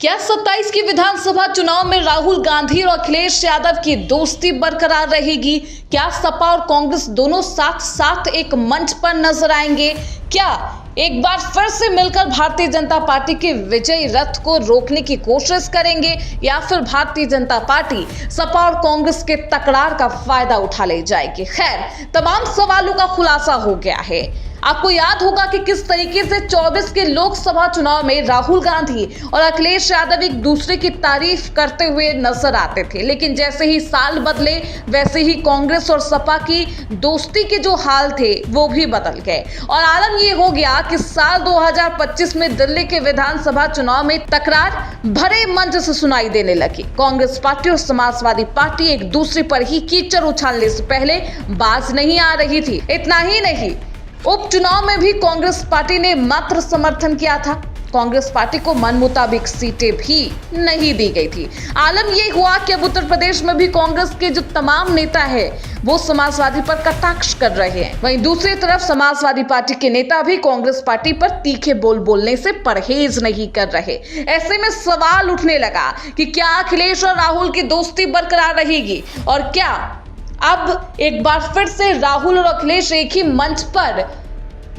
क्या 27 की विधानसभा चुनाव में राहुल गांधी और अखिलेश यादव की दोस्ती बरकरार रहेगी? क्या सपा और कांग्रेस दोनों साथ साथ एक मंच पर नजर आएंगे? क्या एक बार फिर से मिलकर भारतीय जनता पार्टी के विजयी रथ को रोकने की कोशिश करेंगे, या फिर भारतीय जनता पार्टी सपा और कांग्रेस के तकरार का फायदा उठा ले जाएगी? खैर, तमाम सवालों का खुलासा हो गया है। आपको याद होगा कि किस तरीके से 24 के लोकसभा चुनाव में राहुल गांधी और अखिलेश यादव एक दूसरे की तारीफ करते हुए नजर आते थे, लेकिन जैसे ही साल बदले वैसे ही कांग्रेस और सपा की दोस्ती के जो हाल थे वो भी बदल गए और आलम ये हो गया कि साल 2025 में दिल्ली के विधानसभा चुनाव में तकरार भरे मंच से सुनाई देने लगी। कांग्रेस पार्टी और समाजवादी पार्टी एक दूसरे पर ही कीचड़ उछालने से पहले बाज नहीं आ रही थी। इतना ही नहीं, उपचुनाव में भी कांग्रेस पार्टी ने मात्र समर्थन किया था। कांग्रेस पार्टी को मन मुताबिक सीटें भी नहीं दी गई थी। आलम ये हुआ कि अब उत्तर प्रदेश में भी कांग्रेस के जो तमाम नेता हैं वो समाजवादी पर कटाक्ष कर रहे हैं। वहीं दूसरी तरफ समाजवादी पार्टी के नेता भी कांग्रेस पार्टी पर तीखे बोल बोलने से परहेज नहीं कर रहे। ऐसे में सवाल उठने लगा कि क्या अखिलेश और राहुल की दोस्ती बरकरार रहेगी, और क्या अब एक बार फिर से राहुल और अखिलेश एक ही मंच पर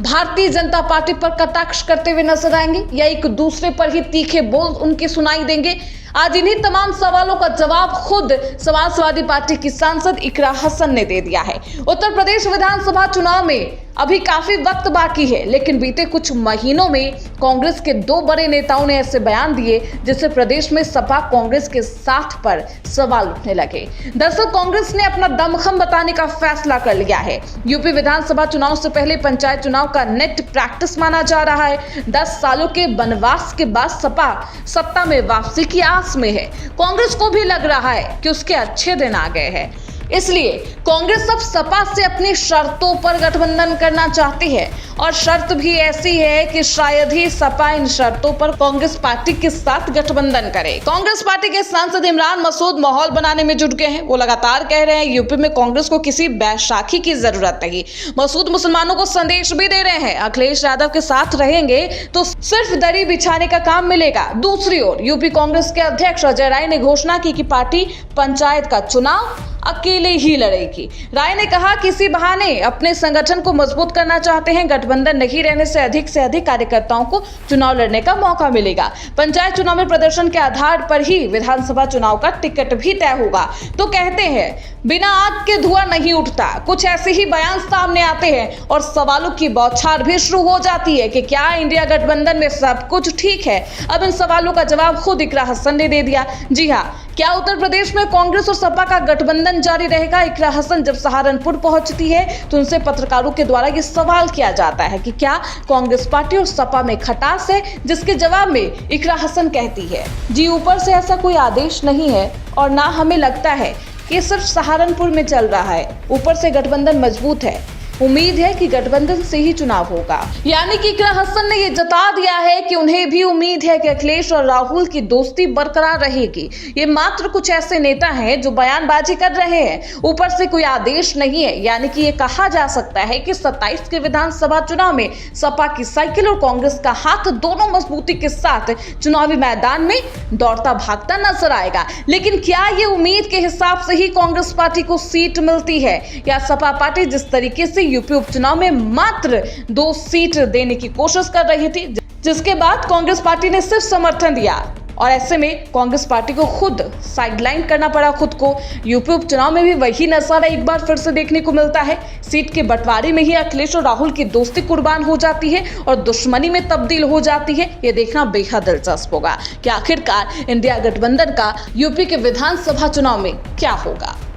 भारतीय जनता पार्टी पर कटाक्ष करते हुए नजर आएंगे, या एक दूसरे पर ही तीखे बोल उनके सुनाई देंगे? आज इन्हीं तमाम सवालों का जवाब खुद समाजवादी पार्टी की सांसद इकरा हसन ने दे दिया है। उत्तर प्रदेश विधानसभा चुनाव में अभी काफी वक्त बाकी है, लेकिन बीते कुछ महीनों में कांग्रेस के दो बड़े नेताओं ने ऐसे बयान दिए जिससे प्रदेश में सपा कांग्रेस के साथ पर सवाल उठने लगे। दरअसल कांग्रेस ने अपना दमखम बताने का फैसला कर लिया है। यूपी विधानसभा चुनाव से पहले पंचायत चुनाव का नेट प्रैक्टिस माना जा रहा है। 10 सालों के वनवास के बाद सपा सत्ता में वापसी की आस में है। कांग्रेस को भी लग रहा है कि उसके अच्छे दिन आ गए हैं, इसलिए कांग्रेस अब सपा से अपनी शर्तों पर गठबंधन करना चाहती है, और शर्त भी ऐसी है कि शायद ही सपा इन शर्तों पर कांग्रेस पार्टी के साथ गठबंधन करे। कांग्रेस पार्टी के सांसद इमरान मसूद माहौल बनाने में जुट गए हैं। वो लगातार कह रहे हैं यूपी में कांग्रेस को किसी बैसाखी की जरूरत नहीं। मसूद मुसलमानों को संदेश भी दे रहे हैं, अखिलेश यादव के साथ रहेंगे तो सिर्फ दरी बिछाने का काम मिलेगा। दूसरी ओर यूपी कांग्रेस के अध्यक्ष अजय राय ने घोषणा की कि पार्टी पंचायत का चुनाव अकेले ही लड़ेगी। राय ने कहा कि इसी बहाने अपने संगठन को मजबूत करना चाहते हैं। गठबंधन नहीं रहने से अधिक कार्यकर्ताओं को चुनाव लड़ने का मौका मिलेगा। पंचायत चुनाव में प्रदर्शन के आधार पर ही विधानसभा चुनाव का टिकट भी तय होगा। तो कहते हैं बिना आग के धुआं नहीं उठता। कुछ ऐसे ही बयान सामने आते हैं और सवालों की बौछार भी शुरू हो जाती है कि क्या इंडिया गठबंधन में सब कुछ ठीक है? अब इन सवालों का जवाब खुद इकरा हसन ने दे दिया। जी हाँ, क्या उत्तर प्रदेश में कांग्रेस और सपा का गठबंधन जारी रहेगा? इकरा हसन जब सहारनपुर पहुंचती है तो उनसे पत्रकारों के द्वारा ये सवाल किया जाता है कि क्या कांग्रेस पार्टी और सपा में खटास है, जिसके जवाब में इकरा हसन कहती है, जी ऊपर से ऐसा कोई आदेश नहीं है और ना हमें लगता है कि सिर्फ सहारनपुर में चल रहा है। ऊपर से गठबंधन मजबूत है, उम्मीद है कि गठबंधन से ही चुनाव होगा। यानी कि इकरा हसन ने ये जता दिया है कि उन्हें भी उम्मीद है कि अखिलेश और राहुल की दोस्ती बरकरार रहेगी। ये मात्र कुछ ऐसे नेता हैं जो बयानबाजी कर रहे हैं, ऊपर से कोई आदेश नहीं है। यानी कि ये कहा जा सकता है कि 27 के विधानसभा चुनाव में सपा की साइकिल और कांग्रेस का हाथ दोनों मजबूती के साथ चुनावी मैदान में दौड़ता भागता नजर आएगा। लेकिन क्या ये उम्मीद के हिसाब से ही कांग्रेस पार्टी को सीट मिलती है, या सपा पार्टी जिस तरीके से यूपी उपचुनाव में मात्र 2 सीट देने की कोशिश कर रही थी, जिसके बाद कांग्रेस पार्टी ने सिर्फ समर्थन दिया, और ऐसे में कांग्रेस पार्टी को खुद साइडलाइन करना पड़ा खुद को। यूपी उपचुनाव में भी वही नजारा एक बार फिर से देखने को मिलता है। सीट के बंटवारे में ही अखिलेश और राहुल की दोस्ती कुर्बान हो जाती है और दुश्मनी में तब्दील हो जाती है। ये देखना बेहद दिलचस्प होगा कि आखिरकार इंडिया गठबंधन का यूपी के विधानसभा चुनाव में क्या होगा।